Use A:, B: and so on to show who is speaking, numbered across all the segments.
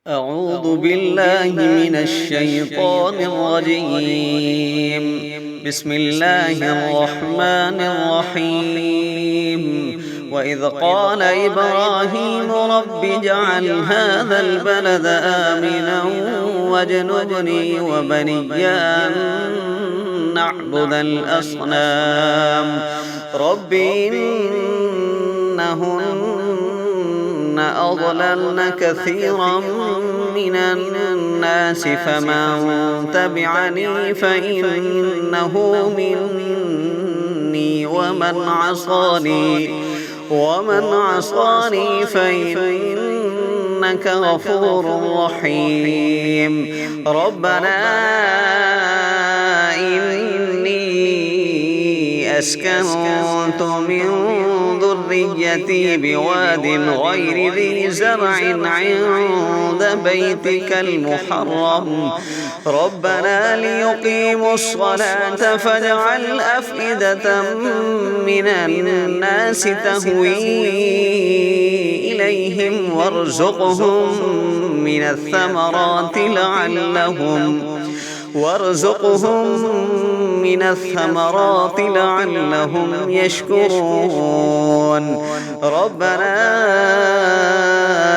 A: أعوذ بالله من الشيطان الرجيم. بسم الله الرحمن الرحيم. وإذ قال إبراهيم رب اجعل هذا البلد آمنا واجنبني وبني أن نعبد الأصنام رب إنهن أضللن كثيرا من الناس فمن تبعني فإنه مني ومن عصاني فإنك غفور رحيم. ربنا إني أسكنت من ذريتي بواد غير ذي زرع عند بيتك المحرم ربنا ليقيموا الصلاة فاجعل أفئدة من الناس تهوي إليهم وارزقهم من الثمرات لعلهم يشكرون. ربنا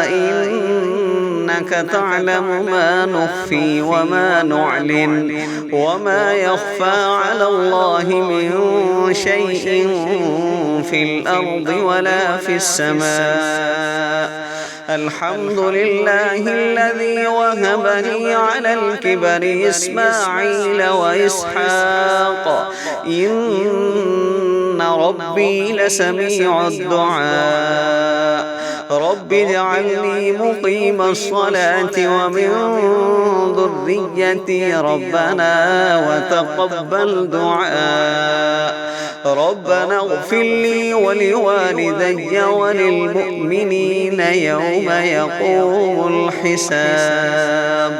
A: إنك تعلم ما نخفي وما نعلن وما يخفى على الله من شيء في الأرض ولا في السماء. الحمد لله الذي وهب لي على الكبر إسماعيل وإسحاق إن ربي لسميع الدعاء. رب اجعلني مقيم الصلاة ومن ذريتي ربنا وتقبل دعاء. ربنا اغفر لي ولوالدي وللمؤمنين يوم يقوم الحساب.